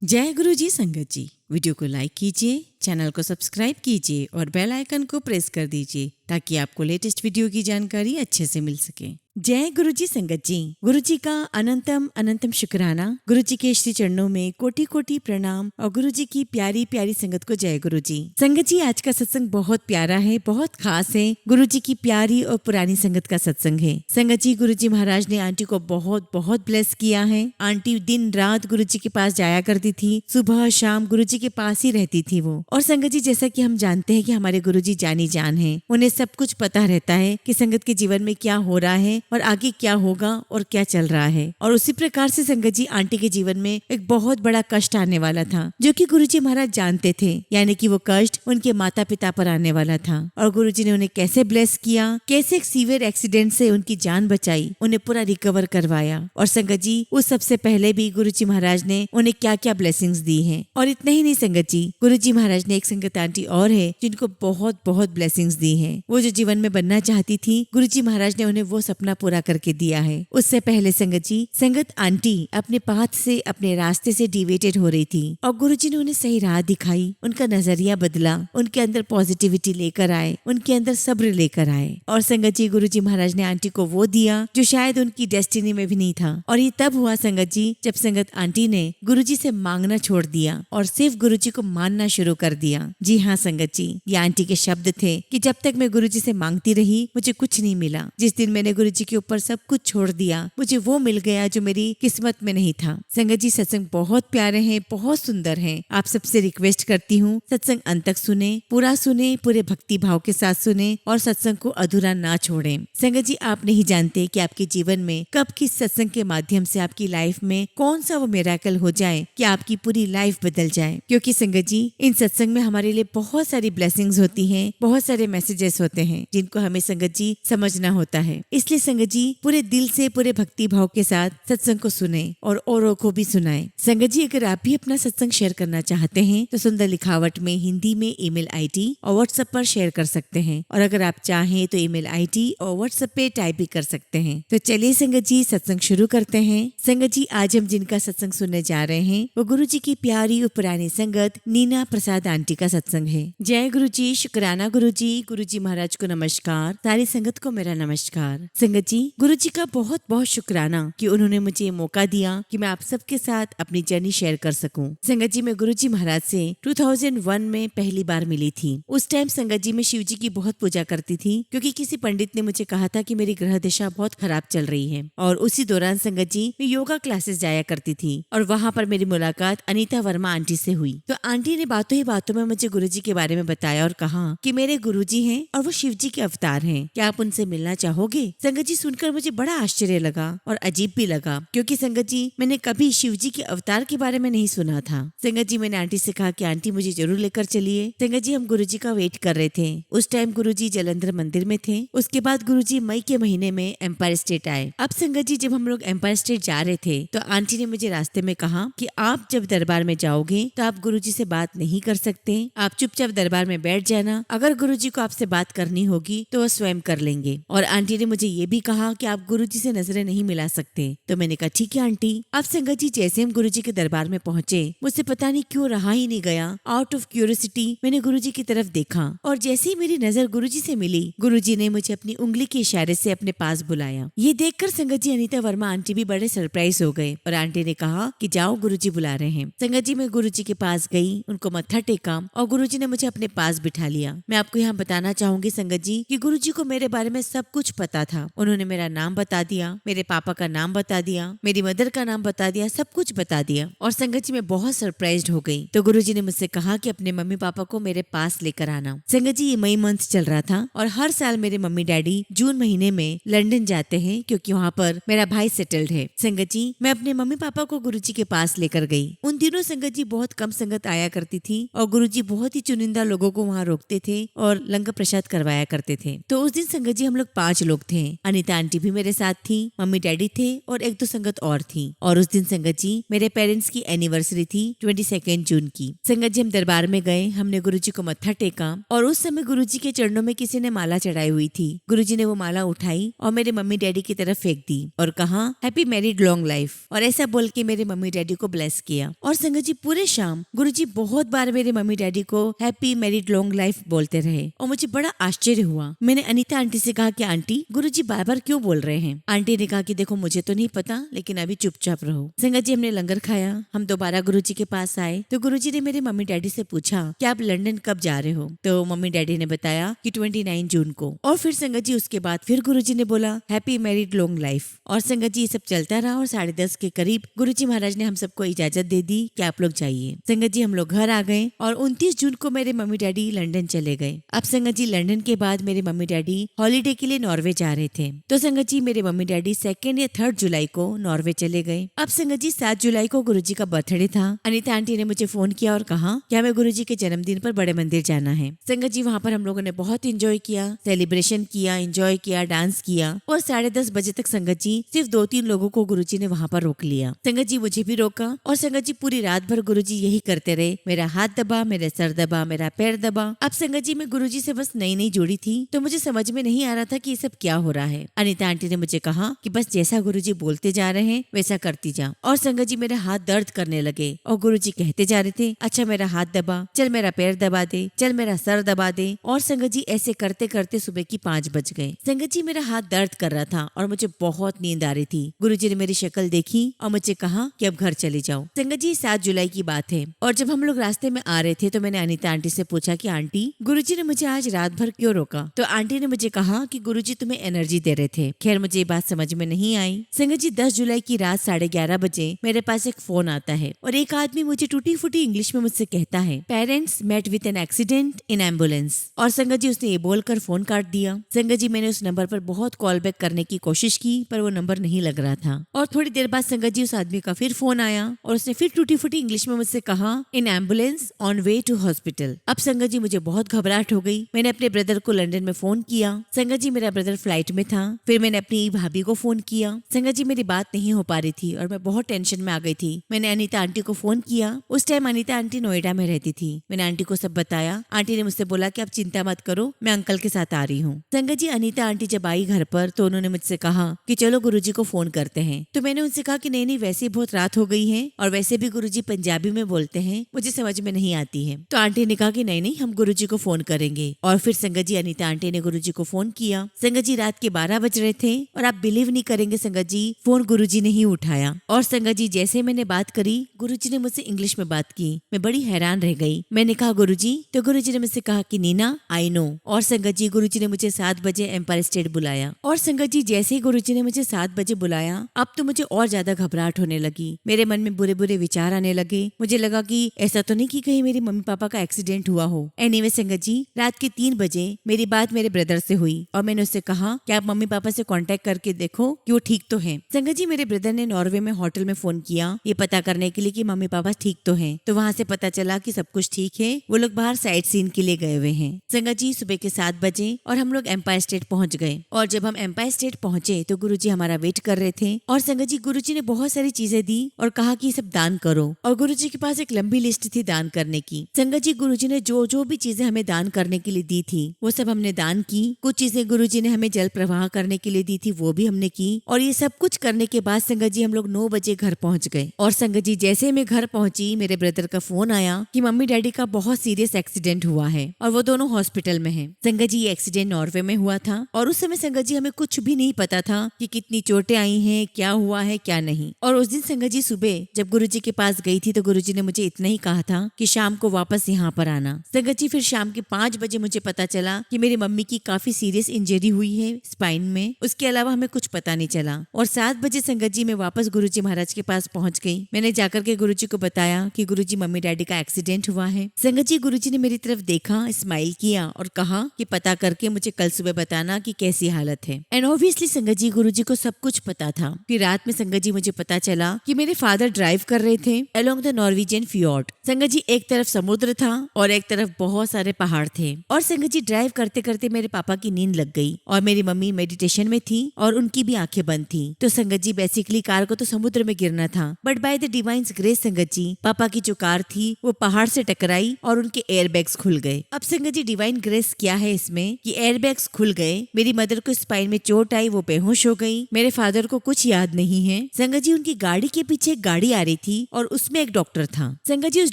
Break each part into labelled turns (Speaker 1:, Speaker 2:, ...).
Speaker 1: जय गुरु जी संगत जी। वीडियो को लाइक कीजिए, चैनल को सब्सक्राइब कीजिए और बेल आइकन को प्रेस कर दीजिए ताकि आपको लेटेस्ट वीडियो की जानकारी अच्छे से मिल सके। जय गुरु जी संगत जी। गुरु जी का अनंतम अनंतम शुक्राना। गुरु जी के श्री चरणों में कोटि कोटि प्रणाम और गुरु जी की प्यारी प्यारी संगत को जय गुरु जी। संगत जी, आज का सत्संग बहुत प्यारा है, बहुत खास है। गुरु जी की प्यारी और पुरानी संगत का सत्संग है। संगत जी, गुरु जी महाराज ने आंटी को बहुत बहुत ब्लेस किया है। आंटी दिन रात गुरु जी के पास जाया करती थी, सुबह शाम गुरु जी के पास ही रहती थी वो। और संगत जी, जैसा कि हम जानते हैं कि हमारे गुरु जी जानी जान है, उन्हें सब कुछ पता रहता है कि संगत के जीवन में क्या हो रहा है और आगे क्या होगा और क्या चल रहा है। और उसी प्रकार से संगत जी, आंटी के जीवन में एक बहुत बड़ा कष्ट आने वाला था जो कि गुरुजी महाराज जानते थे, यानी कि वो कष्ट उनके माता पिता पर आने वाला था। और गुरुजी ने उन्हें कैसे ब्लेस किया, कैसे एक सीवियर एक्सीडेंट से उनकी जान बचाई, उन्हें पूरा रिकवर करवाया। और संगत जी, उस सबसे पहले भी गुरुजी महाराज ने उन्हें क्या क्या ब्लेसिंग्स दी है। और इतना ही नहीं संगत जी, गुरुजी महाराज ने एक संगत आंटी और है जिनको बहुत बहुत ब्लेसिंग्स दी है। वो जो जीवन में बनना चाहती थी, गुरुजी महाराज ने उन्हें वो सपना पूरा करके दिया है। उससे पहले संगत जी, संगत आंटी अपने पाथ से, अपने रास्ते से डिवेटेड हो रही थी और गुरुजी ने उन्हें सही राह दिखाई, उनका नजरिया बदला, उनके अंदर पॉजिटिविटी लेकर आए, उनके अंदर सब्र लेकर आए। और संगत जी, गुरुजी महाराज ने आंटी को वो दिया जो शायद उनकी डेस्टिनी में भी नहीं था। और ये तब हुआ संगत जी, जब संगत आंटी ने गुरुजी से मांगना छोड़ दिया और सिर्फ गुरुजी को मानना शुरू कर दिया। जी हाँ संगत जी, ये आंटी के शब्द थे कि जब तक मैं गुरुजी से मांगती रही, मुझे कुछ नहीं मिला। जिस दिन मैंने गुरुजी के ऊपर सब कुछ छोड़ दिया, मुझे वो मिल गया जो मेरी किस्मत में नहीं था। संगत जी, सत्संग बहुत प्यारे हैं, बहुत सुंदर हैं। आप सबसे रिक्वेस्ट करती हूँ, सत्संग अंत तक सुने, पूरा सुने, पूरे भक्ति भाव के साथ सुने और सत्संग को अधूरा ना छोड़ें। संगत जी, आप नहीं जानते कि आपके जीवन में कब किस सत्संग के माध्यम से आपकी लाइफ में कौन सा वो मिरेकल हो जाए कि आपकी पूरी लाइफ बदल जाए। क्योंकि संगत जी, इन सत्संग में हमारे लिए बहुत सारी ब्लेसिंग्स होती हैं, बहुत सारे मैसेजेस होते हैं जिनको हमें संगत जी समझना होता है। इसलिए संगत जी, पूरे दिल से, पूरे भक्ति भाव के साथ सत्संग को सुने और औरों को भी सुनाएं। संगत जी, अगर आप भी अपना सत्संग शेयर करना चाहते हैं तो सुंदर लिखावट में हिंदी में ईमेल आईडी और व्हाट्सएप पर शेयर कर सकते हैं। और अगर आप चाहें तो ईमेल आईडी और व्हाट्सएप पे टाइप भी कर सकते हैं। तो चलिए संगत जी, सत्संग शुरू करते हैं। संगत जी, आज हम जिनका सत्संग सुनने जा रहे हैं वो गुरु जी की प्यारी और पुरानी संगत नीना प्रसाद आंटी का सत्संग है। जय गुरु जी, शुक्राना गुरु जी महाराज को नमस्कार, सारी संगत को मेरा नमस्कार। संगत जी, गुरु जी का बहुत बहुत शुक्राना कि उन्होंने मुझे मौका दिया कि मैं आप सबके साथ अपनी जर्नी शेयर कर सकूं। संगत जी, मैं गुरु जी महाराज से 2001 में पहली बार मिली थी। उस टाइम संगत जी, मैं शिव जी की बहुत पूजा करती थी क्योंकि किसी पंडित ने मुझे कहा था कि मेरी ग्रह दिशा बहुत खराब चल रही है। और उसी दौरान संगत जी, मैं योगा क्लासेस जाया करती थी और वहाँ पर मेरी मुलाकात अनीता वर्मा आंटी से हुई। तो आंटी ने बातों ही बातों में मुझे गुरु जी के बारे में बताया और कहा कि मेरे गुरु जी हैं और वो शिव जी के अवतार हैं, क्या आप उनसे मिलना चाहोगे। संगत जी, सुनकर मुझे बड़ा आश्चर्य लगा और अजीब भी लगा क्योंकि संगत जी, मैंने कभी शिव जी के अवतार के बारे में नहीं सुना था। संगत जी, मैंने आंटी से कहा कि आंटी मुझे जरूर लेकर चलिए। संगत जी, हम गुरु जी का वेट कर रहे थे। उस टाइम गुरु जी जलंधर मंदिर में थे। उसके बाद गुरु जी मई के महीने में एम्पायर स्टेट आए। अब संगत जी, जब हम लोग एम्पायर स्टेट जा रहे थे तो आंटी ने मुझे रास्ते में कहा कि आप जब दरबार में जाओगे तो आप गुरु जी से बात नहीं कर सकते, आप चुपचाप दरबार में बैठ जाना, अगर गुरु जी को आपसे बात करनी होगी तो वो स्वयं कर लेंगे। और आंटी ने मुझे ये भी कहा कि आप गुरु जी से नजरें नहीं मिला सकते। तो मैंने कहा ठीक है आंटी। अब संगत जी, जैसे हम गुरु जी के दरबार में पहुंचे, मुझसे पता नहीं क्यों रहा ही नहीं गया, आउट ऑफ क्यूरियोसिटी मैंने गुरु जी की तरफ देखा और जैसे ही मेरी नजर गुरु जी से मिली, गुरु जी ने मुझे अपनी उंगली के इशारे से अपने पास बुलाया। ये देखकर संगत जी, अनीता वर्मा आंटी भी बड़े सरप्राइज हो गए और आंटी ने कहा कि जाओ, गुरु जी बुला रहे हैं। संगत जी, मैं गुरु जी के पास गई, उनको मत्था टेका और गुरु जी ने मुझे अपने पास बिठा लिया। मैं आपको यहाँ बताना चाहूंगी संगत जी कि गुरु जी को मेरे बारे में सब कुछ पता था। उन्होंने मेरा नाम बता दिया, मेरे पापा का नाम बता दिया, मेरी मदर का नाम बता दिया, सब कुछ बता दिया। और संगत जी, मैं बहुत सरप्राइज्ड हो गई। तो गुरु जी ने मुझसे कहा कि अपने मम्मी पापा को मेरे पास लेकर आना। संगत जी, ये मई मंथ चल रहा था और हर साल मेरे मम्मी डैडी जून महीने में लंदन जाते हैं क्योंकि वहाँ पर मेरा भाई सेटल्ड है। संगत जी, मैं अपने मम्मी पापा को गुरु जी के पास लेकर गई। उन दिनों संगत जी बहुत कम संगत आया करती थी और गुरु जी बहुत ही चुनिंदा लोगों को वहाँ रोकते थे और लंगर प्रसाद करवाया करते थे। तो उस दिन संगत जी, हम लोग 5 लोग थे। अनीता आंटी भी मेरे साथ थी, मम्मी डैडी थे और एक दो संगत और थी। और उस दिन संगत जी मेरे पेरेंट्स की एनिवर्सरी थी 22 जून की। संगत जी हम दरबार में गए, हमने गुरुजी को मत्था टेका और उस समय गुरुजी के चरणों में किसी ने माला चढ़ाई हुई थी। गुरुजी ने वो माला उठाई और मेरे मम्मी डैडी की तरफ फेंक दी और कहा हैप्पी मैरिड लॉन्ग लाइफ, और ऐसा बोल के मेरे मम्मी डैडी को ब्लेस किया। और संगत जी पूरे शाम गुरुजी बहुत बार मेरे मम्मी डैडी को हैप्पी मैरिड लॉन्ग लाइफ बोलते रहे और मुझे बड़ा आश्चर्य हुआ। मैंने अनीता आंटी से कहा कि आंटी गुरुजी बार बार क्यों बोल रहे हैं? आंटी ने कहा कि देखो मुझे तो नहीं पता, लेकिन अभी चुपचाप रहो। संगत जी हमने लंगर खाया, हम दोबारा गुरुजी के पास आए तो गुरुजी ने मेरे मम्मी डैडी से पूछा कि आप लंदन कब जा रहे हो? तो मम्मी डैडी ने बताया कि 29 जून को। और फिर संगत जी उसके बाद फिर गुरुजी ने बोला हैप्पी मैरिड लॉन्ग लाइफ। और संगत जी ये सब चलता रहा और 10:30 के करीब गुरुजी महाराज ने हम सबको इजाजत दे दी कि आप लोग जाइए। संगत जी हम लोग घर आ गए और 29 जून को मेरे मम्मी डैडी लंदन चले गए। अब संगत जी लंदन के बाद मेरे मम्मी डैडी हॉलीडे के लिए नॉर्वे जा रहे थे। तो संगत जी मेरे मम्मी डैडी 2 या 3 जुलाई को नॉर्वे चले गए। अब संगत जी 7 जुलाई को गुरुजी का बर्थडे था। अनीता आंटी ने मुझे फोन किया और कहा कि हमें गुरुजी के जन्मदिन पर बड़े मंदिर जाना है। संगत जी वहाँ पर हम लोगों ने बहुत इंजॉय किया, सेलिब्रेशन किया, इंजॉय किया, डांस किया और 10:30 बजे तक संगत जी सिर्फ 2-3 लोगों को गुरुजी ने वहाँ पर रोक लिया। संगत जी मुझे भी रोका और संगत जी पूरी रात भर गुरुजी यही करते रहे, मेरा हाथ दबा, मेरे सर दबा, मेरा पैर दबा। अब संगत जी मैं गुरुजी से बस नई नई जुड़ी थी तो मुझे समझ में नहीं आ रहा था कि ये सब क्या हो रहा है। अनीता आंटी ने मुझे कहा कि बस जैसा गुरुजी बोलते जा रहे हैं वैसा करती जा। और संगत जी मेरा हाथ दर्द करने लगे और गुरुजी कहते जा रहे थे अच्छा मेरा हाथ दबा, चल मेरा पैर दबा दे, चल मेरा सर दबा दे। और संगत जी ऐसे करते करते सुबह की 5 बज गए। संगत जी मेरा हाथ दर्द कर रहा था और मुझे बहुत नींद आ रही थी। गुरुजी ने मेरी शक्ल देखी और मुझे कहा कि अब घर चले जाओ। संगत जी 7 जुलाई की बात है और जब हम लोग रास्ते में आ रहे थे तो मैंने अनीता आंटी से पूछा कि आंटी गुरुजी ने मुझे आज रात भर क्यों रोका? तो आंटी ने मुझे कहा कि गुरुजी तुम्हें एनर्जी दे रहे थे। खैर मुझे ये बात समझ में नहीं आई। संगत जी 10 जुलाई की रात 11:30 बजे मेरे पास एक फोन आता है और एक आदमी मुझे टूटी फूटी इंग्लिश में मुझसे कहता है parents met with an accident in ambulance. और संगत जी उसने ये बोलकर फोन काट दिया। संगत जी मैंने उस नंबर पर बहुत कॉल बैक करने की कोशिश की पर वो नंबर नहीं लग रहा था। और थोड़ी देर बाद संगत जी उस आदमी का फिर फोन आया और उसने फिर टूटी फूटी इंग्लिश में मुझसे कहा in ambulance on way to hospital. अब संगत जी मुझे बहुत घबराहट हो गई। मैंने अपने ब्रदर को लंदन में फोन किया। संगत जी मेरा ब्रदर फ्लाइट में था। फिर मैंने अपनी भाभी को फोन किया। संगत जी मेरी बात नहीं हो पा रही थी और मैं बहुत टेंशन में आ गई थी। मैंने अनीता आंटी को फोन किया। उस टाइम अनीता आंटी नोएडा में रहती थी। मैंने आंटी को सब बताया। आंटी ने मुझसे बोला कि आप चिंता मत करो, मैं अंकल के साथ आ रही हूँ। संगत जी अनीता आंटी जब आई घर पर तो उन्होंने मुझसे कहा कि चलो गुरुजी को फोन करते हैं। तो मैंने उनसे कहा कि नहीं वैसे बहुत रात हो गई है और वैसे भी गुरुजी पंजाबी में बोलते हैं, मुझे समझ में नहीं आती है। तो आंटी ने कहा कि नहीं हम गुरुजी को फोन करेंगे। और फिर संगत जी अनीता आंटी ने गुरुजी को फोन किया। संगत जी रात के 12 बज रहे थे और आप बिलीव नहीं करेंगे संगत जी फोन गुरुजी ने ही उठाया। और संगत जी जैसे मैंने बात करी गुरुजी ने मुझसे इंग्लिश में बात की। मैं बड़ी हैरान रह गई। मैंने कहा गुरुजी, तो गुरुजी ने मुझसे कहा कि नीना आई नो। और संगत जी गुरुजी ने मुझे 7 बजे एम्पायर स्टेट बुलाया। और संगत जी जैसे ही गुरुजी ने मुझे 7 बजे बुलाया अब तो मुझे और ज्यादा घबराहट होने लगी। मेरे मन में बुरे बुरे विचार आने लगे। मुझे लगा कि ऐसा तो नहीं कि कहीं मेरी मम्मी पापा का एक्सीडेंट हुआ हो। एनीवे संगत जी रात के 3 बजे मेरी बात मेरे ब्रदर से हुई और मैंने उससे कहा कि आप मम्मी पापा से कांटेक्ट करके देखो कि वो ठीक तो हैं। संगत जी मेरे ब्रदर ने नॉर्वे में होटल में फोन किया ये पता करने के लिए कि मम्मी पापा ठीक तो हैं। तो वहाँ से पता चला कि सब कुछ ठीक है। वो लोग बाहर साइट सीन के लिए गए हुए हैं। संगत जी सुबह के 7 बजे और हम लोग एम्पायर स्टेट पहुंच गए। और जब हम एम्पायर स्टेट पहुंचे तो गुरुजी हमारा वेट कर रहे थे। और संगत जी गुरुजी ने बहुत सारी चीजें दी और कहा कि सब दान करो। और गुरुजी के पास एक लंबी लिस्ट थी दान करने की। संगत जी गुरुजी ने जो जो भी चीजें हमें दान करने के लिए दी थी वो सब हमने दान की। कुछ चीजें गुरुजी ने हमें जल प्रवाह करने के लिए दी थी वो भी हमने की। और ये सब कुछ करने के बाद संगत जी हम लोग 9 बजे घर पहुंच गए। और संगत जी जैसे मैं घर पहुंची मेरे ब्रदर का फोन आया कि मम्मी डैडी का बहुत सीरियस एक्सीडेंट हुआ है और वो दोनों हॉस्पिटल में हैं। संगत जी ये एक्सीडेंट नॉर्वे में हुआ था और उस समय संगत जी हमें कुछ भी नहीं पता था कि कितनी चोटें आई हैं, क्या हुआ है क्या नहीं। और उस दिन संगत जी सुबह जब गुरुजी के पास गई थी तो गुरुजी ने मुझे इतना ही कहा था कि शाम को वापस यहाँ पर आना। संगत जी फिर शाम के 5 बजे मुझे पता चला कि मेरी मम्मी की काफी सीरियस इंजरी हुई है स्पाइन में। उसके अलावा हमें कुछ पता नहीं चला। और 7 बजे संगत जी मैं वापस गुरुजी महाराज के पास पहुंच गई। मैंने जाकर के गुरुजी को बताया कि गुरुजी मम्मी डैडी का एक्सीडेंट हुआ है। संगत जी गुरुजी ने मेरी तरफ देखा, स्माइल किया और कहा कि पता करके मुझे कल सुबह बताना कि कैसी हालत है। एंड ऑब्वियसली संगत जी गुरुजी को सब कुछ पता था। फिर रात में संगत जी मुझे पता चला कि मेरे फादर ड्राइव कर रहे थे अलोंग द नॉर्वेजियन फियोर्ड। संगत जी एक तरफ समुद्र था और एक तरफ बहुत सारे पहाड़ थे। और संगत जी ड्राइव करते करते मेरे पापा की नींद लग गई और मेरी मम्मी मेडिटेशन में थी और उनकी भी आंखें बंद थी। तो संगत जी बेसिकली कार को तो समुद्र में गिरना था, but by the divine grace संगत जी पापा की जो कार थी वो पहाड़ से टकराई और उनके एयरबैग्स खुल गए। अब संगत जी डिवाइन ग्रेस क्या है इसमें कि एयरबैग्स खुल गए, मेरी मदर को स्पाइन में चोट आई, वो बेहोश हो गई, मेरे फादर को कुछ याद नहीं है। संगत जी उनकी गाड़ी के पीछे एक गाड़ी आ रही थी और उसमें एक डॉक्टर था। संगत जी उस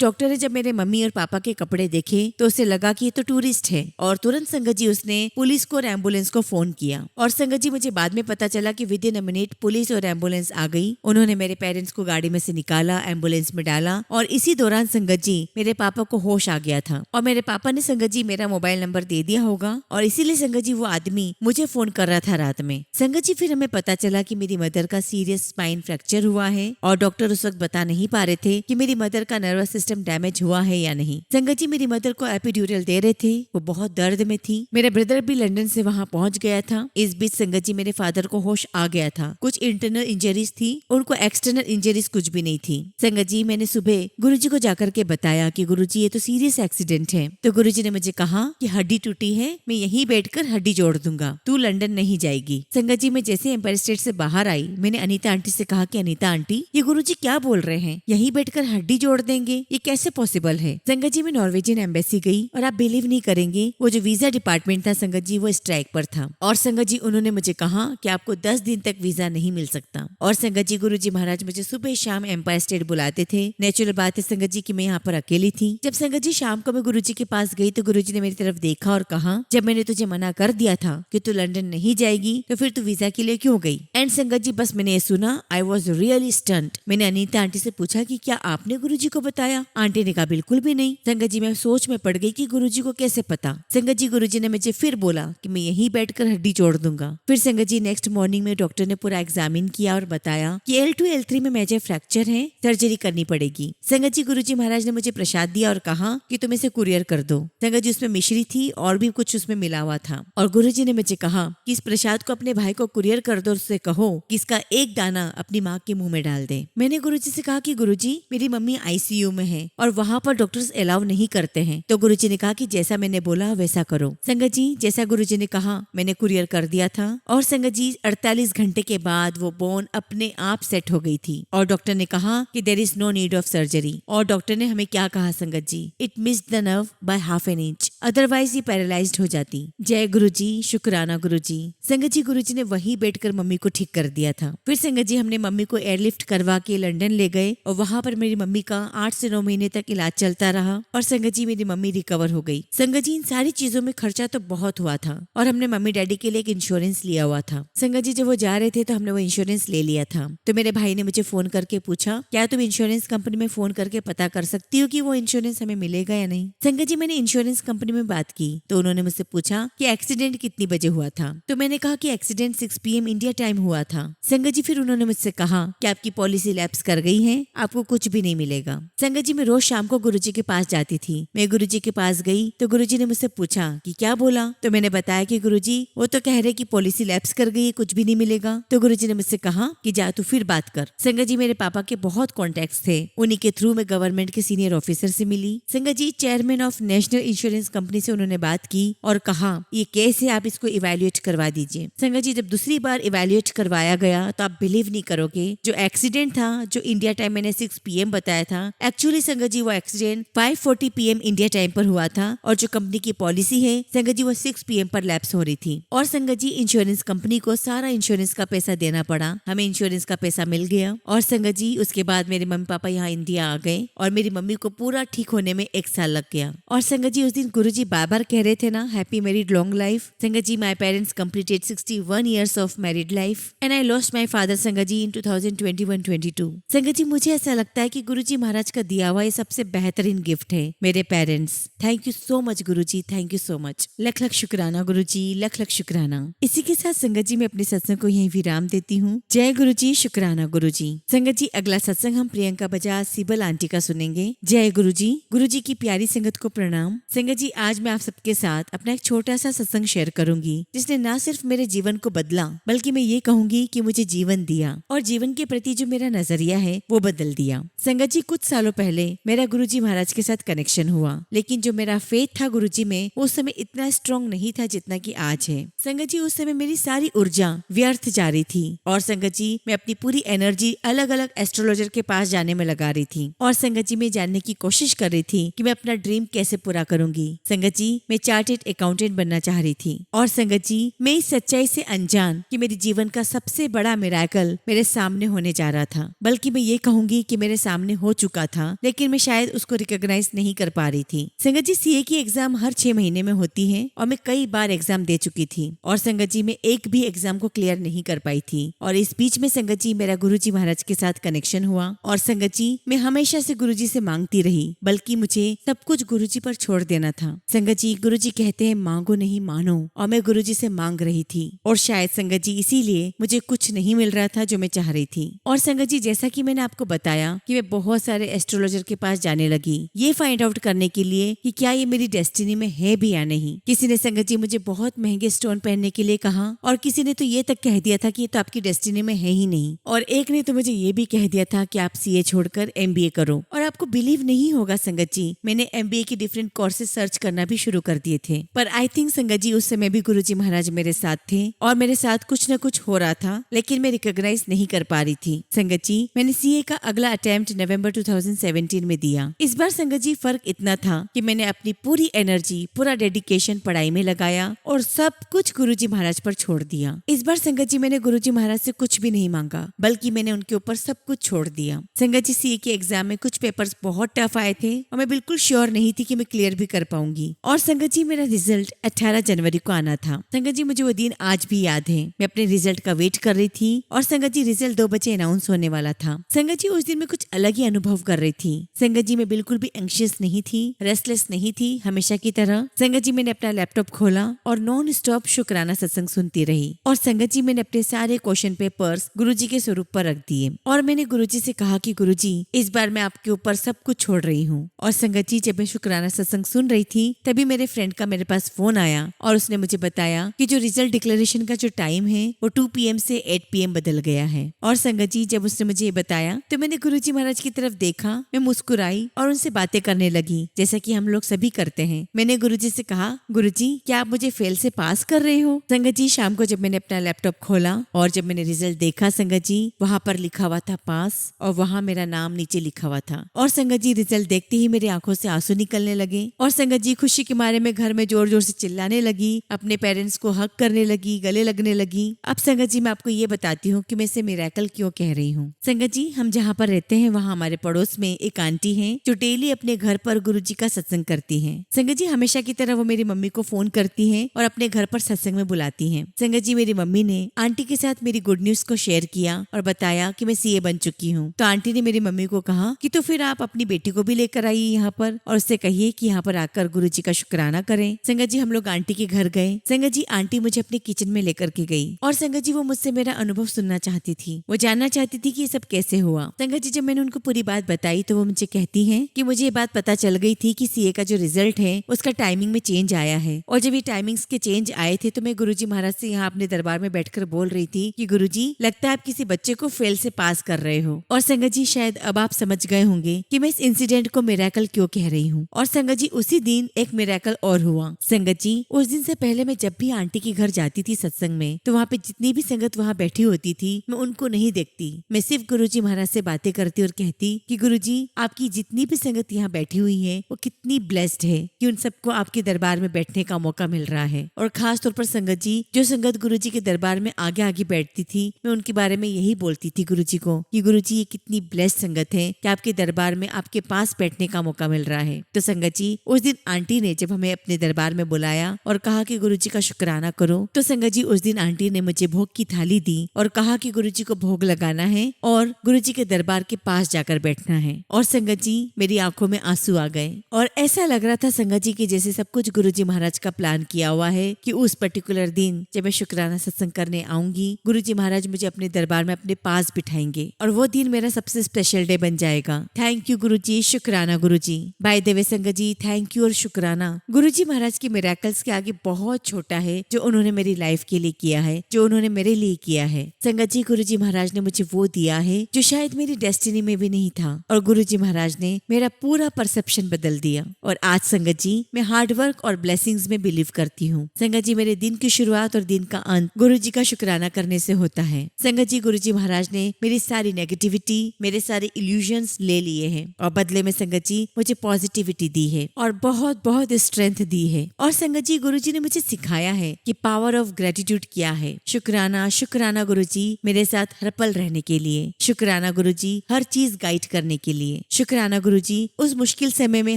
Speaker 1: डॉक्टर ने जब मेरे मम्मी और पापा के कपड़े देखे तो उसे लगा कि ये तो टूरिस्ट है और तुरंत संगत जी उसने पुलिस को और एम्बुलेंस को फोन किया। और संगत जी मुझे बाद में पता चला कि with in a minute police और एम्बुलेंस आ गई। उन्होंने मेरे पेरेंट्स को गाड़ी में से निकाला, एम्बुलेंस में डाला और इसी दौरान संगत जी मेरे पापा को होश आ गया था और मेरे पापा ने संगत जी मेरा मोबाइल नंबर दे दिया होगा और इसीलिए संगत जी वो आदमी मुझे फोन कर रहा था रात में। संगत जी फिर हमें पता चला कि मेरी मदर का सीरियस स्पाइन फ्रैक्चर हुआ है और डॉक्टर उस वक्त बता नहीं पा रहे थे कि मेरी मदर का नर्वस सिस्टम डैमेज हुआ है या नहीं। संगत जी मेरी मदर को एपिड्यूरल दे रहे थे, वो बहुत दर्द में थी। मेरा ब्रदर भी लंदन से वहाँ पहुंच गया था। इस बीच संगत जी मेरे फादर को होश आ गया था। कुछ इंटरनल इंजरीज थी, उनको एक्सटर्नल इंजरीज कुछ भी नहीं थी। संगत जी मैंने सुबह गुरुजी को जाकर के बताया कि गुरुजी ये तो सीरियस एक्सीडेंट है। तो गुरुजी ने मुझे कहा कि हड्डी टूटी है, मैं यहीं बैठकर हड्डी जोड़ दूंगा, तू लंदन नहीं जाएगी। संगत जी मैं जैसे एम्पायर स्टेट से बाहर आई, मैंने अनीता आंटी से कहा कि अनीता आंटी ये गुरुजी क्या बोल रहे हैं, यहीं बैठकर हड्डी जोड़ देंगे, ये कैसे पॉसिबल है। संगत जी मैं नॉर्वेजियन एम्बेसी गई और आप बिलीव नहीं करेंगे वो जो वीजा डिपार्टमेंट था संगत जी वो स्ट्राइक पर था और संगत जी उन्होंने मुझे कहा कि आपको 10 दिन तक वीजा नहीं मिल सकता। और संगत जी गुरुजी महाराज मुझे सुबह शाम एम्पायर स्टेट बुलाते थे। नेचुरल बात है संगत जी की मैं यहाँ पर अकेली थी। जब संगत जी शाम को मैं गुरुजी के पास गई तो गुरुजी ने मेरी तरफ देखा और कहा जब मैंने तुझे मना कर दिया था कि तू लंदन नहीं जाएगी तो फिर तू वीजा के लिए क्यों गई। एंड संगत जी बस मैंने ये सुना, आई वॉज रियली स्टंट। मैंने अनीता आंटी से पूछा कि क्या आपने गुरुजी को बताया। आंटी ने कहा बिल्कुल भी नहीं। संगत जी मैं सोच में पड़ गई कि गुरुजी को कैसे पता। संगत जी गुरुजी ने मुझे फिर बोला कि मैं यहीं बैठकर हड्डी जोड़ दूंगा। फिर संगत जी नेक्स्ट मॉर्निंग में डॉक्टर ने पूरा एग्जामिन किया और बताया कि L2 L3 में मेजर फ्रैक्चर है, सर्जरी करनी पड़ेगी। संगत जी गुरुजी महाराज ने मुझे प्रसाद दिया और कहा कि तुम इसे कुरियर कर दो। संगत जी उसमें मिश्री थी और भी कुछ उसमें मिला हुआ था और गुरुजी ने मुझे कहा कि इस प्रसाद को अपने भाई को कुरियर कर दो और उससे कहो कि इसका एक दाना अपनी माँ के मुंह में डाल दे। मैंने गुरुजी से कहा कि गुरुजी मेरी मम्मी ICU में है और वहाँ पर डॉक्टर्स अलाउ नहीं करते हैं। तो गुरुजी ने कहा कि जैसा मैंने बोला वैसा करो। संगत जी जैसा गुरुजी ने कहा मैंने कुरियर कर दिया था और संगत जी 48 घंटे के बाद वो बोन अपने आप सेट हो गई थी और डॉक्टर ने कहा कि there is no need of surgery. और डॉक्टर ने हमें क्या कहा sangat ji, it missed the nerve by half an inch, otherwise ये पैरालाइज्ड हो जाती। जय गुरुजी, शुक्राना गुरुजी। संगत जी गुरुजी ने वहीं बैठकर मम्मी को ठीक कर दिया था। फिर संगत जी हमने मम्मी को एयरलिफ्ट करवा के लंदन ले गए और वहाँ पर मेरी मम्मी का 8 से 9 महीने तक इलाज चलता रहा और संगत जी मेरी मम्मी रिकवर हो गई। संगत जी इन सारी चीजों में खर्चा तो बहुत हुआ था और हमने मम्मी डैडी के लिए एक इंश्योरेंस लिया हुआ था। संगत जी जब वो जा रहे थे तो हमने वो इंश्योरेंस ले लिया था। तो मेरे भाई ने मुझे फोन करके पूछा क्या तुम इंश्योरेंस कंपनी में फोन करके पता कर सकती हो कि वो इंश्योरेंस हमें मिलेगा या नहीं। संगत जी मैंने इंश्योरेंस कंपनी में बात की तो उन्होंने मुझसे पूछा कि एक्सीडेंट कितनी बजे हुआ था। तो मैंने कहा कि एक्सीडेंट 6 PM इंडिया टाइम हुआ था। संगत जी फिर उन्होंने मुझसे कहा कि आपकी पॉलिसी लैप्स कर गई है, आपको कुछ भी नहीं मिलेगा। संगत जी मैं रोज शाम को गुरुजी के पास जाती थी। मैं गुरुजी के पास गई तो गुरुजी ने मुझसे पूछा कि क्या बोला। तो मैंने बताया कि गुरुजी वो तो कह रहे कि पॉलिसी लैप्स कर गई है, कुछ भी नहीं मिलेगा। तो गुरुजी ने मुझसे कहा कि जा तू फिर बात कर। संगत जी मेरे पापा के बहुत कॉन्टेक्ट्स थे, उन्हीं के थ्रू मैं गवर्नमेंट के सीनियर ऑफिसर से मिली। Sangat ji chairman of National Insurance Company से उन्होंने बात की और कहा ये केस है, आप इसको इवैल्यूएट करवा दीजिए। संगत जी जब दूसरी बार इवैल्यूएट करवाया गया तो आप बिलीव नहीं करोगे, जो एक्सीडेंट था जो इंडिया टाइम मैंने 6 PM बताया था, एक्चुअली संगत जी वो एक्सीडेंट 5:40 PM इंडिया टाइम पर हुआ था और जो कंपनी की पॉलिसी है संगत जी वो 6 PM पर लैप्स हो रही थी। और संगत जी इंश्योरेंस कंपनी को सारा इंश्योरेंस का पैसा देना पड़ा, हमें इंश्योरेंस का पैसा मिल गया। और संगत जी उसके बाद मेरे मम्मी पापा यहाँ इंडिया आ गए और मेरी मम्मी को पूरा ठीक होने में 1 साल लग गया। और संगत जी उस दिन गुरुजी बार बार कह रहे थे ना happy married long life. Sangat ji my parents completed 61 years of married life and I lost my father sangat ji इन 2021-22। संगत जी मुझे ऐसा लगता है कि गुरुजी महाराज का दिया हुआ ये सबसे बेहतरीन गिफ्ट है मेरे parents. Thank you so much Guruji, thank you so much. लख लख शुक्राना गुरुजी, लख लख शुक्राना। इसी के साथ संगत जी मैं अपने सत्संग को यहीं विराम देती हूँ। जय गुरुजी, शुक्राना गुरुजी। संगत जी अगला सत्संग हम प्रियंका बजाज सिबल आंटी का सुनेंगे। जय गुरुजी। गुरुजी की प्यारी संगत को प्रणाम। संगत जी आज मैं आप सबके साथ अपना एक छोटा सा सत्संग शेयर करूंगी जिसने ना सिर्फ मेरे जीवन को बदला बल्कि मैं ये कहूंगी कि मुझे जीवन दिया और जीवन के प्रति जो मेरा नजरिया है वो बदल दिया। संगत जी, कुछ सालों पहले मेरा गुरुजी महाराज के साथ कनेक्शन हुआ, लेकिन जो मेरा फेथ था गुरुजी में वो उस समय इतना स्ट्रॉन्ग नहीं था जितना कि आज है। संगत जी, उस समय मेरी सारी ऊर्जा व्यर्थ जा रही थी और संगत जी मैं अपनी पूरी एनर्जी अलग अलग एस्ट्रोलॉजर के पास जाने में लगा रही थी और संगत जी मैं जानने की कोशिश कर रही थी कि मैं अपना ड्रीम कैसे पूरा करूंगी। संगत जी मैं चार्टेड अकाउंटेंट बनना चाह रही थी और संगत जी मैं इस सच्चाई से अनजान कि मेरे जीवन का सबसे बड़ा मिरेकल मेरे सामने होने जा रहा था, बल्कि मैं ये कहूंगी कि मेरे सामने हो चुका था, लेकिन मैं शायद उसको रिकॉग्नाइज नहीं कर पा रही थी। संगत जी सीए की एग्जाम हर 6 महीने में होती है और मैं कई बार एग्जाम दे चुकी थी और संगत जी मैं एक भी एग्जाम को क्लियर नहीं कर पाई थी। और इस बीच में संगत जी मेरा गुरुजी महाराज के साथ कनेक्शन हुआ और संगत जी मैं हमेशा से गुरुजी से मांगती रही, बल्कि मुझे सब कुछ गुरुजी पर छोड़ देना था। संगत जी गुरुजी कहते हैं मांगो नहीं मानो, और मैं गुरुजी से मांग रही थी और शायद संगत जी इसीलिए मुझे कुछ नहीं मिल रहा था जो मैं चाह रही थी। और संगत जी जैसा कि मैंने आपको बताया कि मैं बहुत सारे एस्ट्रोलॉजर के पास जाने लगी ये फाइंड आउट करने के लिए कि क्या ये मेरी डेस्टिनी में है भी या नहीं। किसी ने संगत जी मुझे बहुत महंगे स्टोन पहनने के लिए कहा और किसी ने तो ये तक कह दिया था कि ये तो आपकी डेस्टिनी में है ही नहीं, और एक ने तो मुझे ये भी कह दिया था कि आप सीए छोड़कर एमबीए करो। और आपको बिलीव नहीं होगा संगत जी, मैंने एमबीए की डिफरेंट कोर्सेज सर्च करना भी शुरू कर दिए थे, पर आई थिंक संगत जी उस समय भी गुरुजी महाराज मेरे साथ थे और मेरे साथ कुछ न कुछ हो रहा था, लेकिन मैं रिकॉग्नाइज नहीं कर पा रही थी। संगत जी मैंने सीए का अगला अटेम्प्ट नवंबर 2017 में दिया। इस बार संगत जी फर्क इतना था कि मैंने अपनी पूरी एनर्जी पूरा डेडिकेशन पढ़ाई में लगाया और सब कुछ गुरुजी महाराज पर छोड़ दिया। इस बार संगत जी मैंने गुरुजी महाराज से कुछ भी नहीं मांगा, बल्कि मैंने उनके ऊपर सब कुछ छोड़ दिया। संगत जी सीए के एग्जाम में कुछ पेपर्स बहुत टफ आए थे और मैं बिल्कुल श्योर नहीं थी कि मैं क्लियर भी कर पाऊंगी। और संगत जी मेरा रिजल्ट 18 जनवरी को आना था। संगत जी मुझे वो दिन आज भी याद है। मैं अपने रिजल्ट का वेट कर रही थी और संगत जी रिजल्ट 2 बजे अनाउंस होने वाला था। संगत जी उस दिन मैं कुछ अलग ही अनुभव कर रही थी। संगत जी मैं बिल्कुल भी एंग्शियस नहीं थी, रेस्टलेस नहीं थी हमेशा की तरह। संगत जी मैंने अपना लैपटॉप खोला और नॉन स्टॉप शुक्राना सत्संग सुनती रही और संगत जी मैंने अपने सारे क्वेश्चन पेपर्स गुरुजी के स्वरूप पर रख दिए और मैंने गुरुजी से कहा कि गुरुजी इस बार मैं आपके ऊपर सब कुछ छोड़ रही हूँ। और संगत जी जब मैं शुक्राना सत्संग सुन रही थी तभी मेरे फ्रेंड का मेरे पास फोन आया और उसने मुझे बताया कि जो रिजल्ट डिक्लेरेशन का जो टाइम है वो 2 PM से 8 PM बदल गया है। और संगत जी जब उसने मुझे ये बताया तो मैंने गुरुजी महाराज की तरफ देखा, मैं मुस्कुराई और उनसे बातें करने लगी जैसा कि हम लोग सभी करते हैं। मैंने गुरुजी से कहा, गुरुजी क्या आप मुझे फेल से पास कर रहे हो? संगत जी शाम को जब मैंने अपना लैपटॉप खोला और जब मैंने रिजल्ट देखा संगत जी वहां पर लिखा हुआ था पास और वहां मेरा नाम नीचे लिखा हुआ था। और संगत जी रिजल्ट देखते ही मेरी आंखों से आंसू निकलने लगे और संगत जी खुशी के मारे मैं घर में जोर जोर से चिल्लाने लगी, अपने पेरेंट्स को हक करने लगी, गले लगने लगी। अब संगत जी मैं आपको ये बताती हूँ कि मैं इसे मिरेकल क्यों कह रही हूँ। संगत जी हम जहाँ पर रहते हैं वहाँ हमारे पड़ोस में एक आंटी है जो डेली अपने घर पर गुरुजी का सत्संग करती है। संगत जी हमेशा की तरह वो मेरी मम्मी को फोन करती है और अपने घर पर सत्संग में बुलाती है। संगत जी मेरी मम्मी ने आंटी के साथ मेरी गुड न्यूज को शेयर किया और बताया कि मैं सीए बन चुकी हूँ। तो आंटी ने मेरी मम्मी को कहा कि तो फिर आप अपनी बेटी को भी लेकर आइए यहाँ पर और उससे कहिए कि यहाँ पर आकर गुरुजी का शुक्राना करें। संगत जी हम लोग आंटी के घर गए। संगत जी आंटी मुझे अपने किचन में लेकर के गई और संगत जी वो मुझसे मेरा अनुभव सुनना चाहती थी, वो जानना चाहती थी कि ये सब कैसे हुआ। संगत जी जब मैंने उनको पूरी बात बताई तो वो मुझे कहती है कि मुझे ये बात पता चल गई थी कि सीए का जो रिजल्ट है उसका टाइमिंग में चेंज आया है और जब ये टाइमिंग्स के चेंज आए थे तो मैं गुरुजी महाराज से यहाँ अपने दरबार में बैठकर बोल रही थी कि गुरुजी लगता है आप किसी बच्चे को फेल से पास कर रहे हो। और संगत जी शायद अब आप समझ गए होंगे कि मैं इस इंसिडेंट को मिरेकल क्यों कह रही हूँ। और संगत जी उसी दिन एक मिरेकल और हुआ। संगत जी उस दिन से पहले मैं जब भी आंटी के घर जाती थी सत्संग में तो वहाँ पे जितनी भी संगत वहाँ बैठी होती थी मैं उनको नहीं देखती, मैं सिर्फ गुरुजी महाराज से बातें करती और कहती कि गुरुजी आपकी जितनी भी संगत यहाँ बैठी हुई है वो कितनी ब्लेस्ड है कि उन सबको आपके दरबार में बैठने का मौका मिल रहा है। और खास तौर पर संगत जी जो संगत गुरुजी के दरबार में आगे आगे बैठती थी मैं उनके बारे में यही बोलती थी गुरुजी को कि गुरुजी ये कितनी ब्लेस्ड संगत है कि आपके दरबार में आपके पास बैठने का मौका मिल रहा है। तो संगत जी उस दिन आंटी ने जब हमें अपने दरबार में बुलाया और कहा कि गुरुजी का शुक्राना करो तो संगत जी उस दिन आंटी ने मुझे भोग की थाली दी और कहा कि गुरुजी को भोग लगाना है और गुरुजी के दरबार के पास जाकर बैठना है। और संगत जी मेरी आंखों में आंसू आ गए और ऐसा लग रहा था संगत जी की जैसे सब कुछ गुरुजी महाराज का प्लान किया हुआ है कि उस पर्टिकुलर दिन जब मैं शुक्राना सत्संग करने आऊंगी गुरुजी महाराज मुझे अपने दरबार में अपने पास बिठाएंगे और वो दिन मेरा सबसे स्पेशल डे बन जाएगा। थैंक यू गुरुजी, शुक्राना गुरुजी। बाय द वे संगत जी थैंक यू और शुक्राना गुरुजी महाराज की मिरेकल्स के आगे बहुत छोटा है जो उन्होंने मेरी लाइफ के लिए किया है, जो उन्होंने मेरे लिए किया है। संगत जी, गुरुजी महाराज ने मुझे वो दिया है जो शायद मेरी डेस्टिनी में भी नहीं था, और गुरुजी महाराज ने मेरा पूरा परसेप्शन बदल दिया। और आज संगत जी, मैं हार्ड वर्क और ब्लेसिंग्स में बिलीव करती हूँ। संगत जी, मेरे दिन की शुरुआत और दिन का अंत गुरुजी का शुक्राना करने से होता है। संगत जी, गुरुजी महाराज ने मेरी सारी नेगेटिविटी, मेरे सारे इल्यूजन्स ले लिए हैं और बदले में संगत जी मुझे पॉजिटिविटी दी है और बहुत बहुत स्ट्रेंथ दी है। और संगत जी, गुरुजी ने मुझे सिखाया है कि पावर ऑफ ग्रेटिट्यूड क्या है। शुक्राना शुक्राना गुरुजी मेरे साथ हर पल रहने के लिए, शुक्राना गुरुजी हर चीज गाइड करने के लिए, शुक्राना गुरुजी उस मुश्किल समय में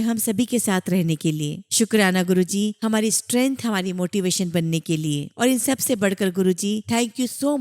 Speaker 1: हम सभी के साथ रहने के लिए, शुक्राना गुरुजी हमारी स्ट्रेंथ, हमारी मोटिवेशन बनने के लिए, और इन सब से बढ़कर गुरुजी थैंक यू सो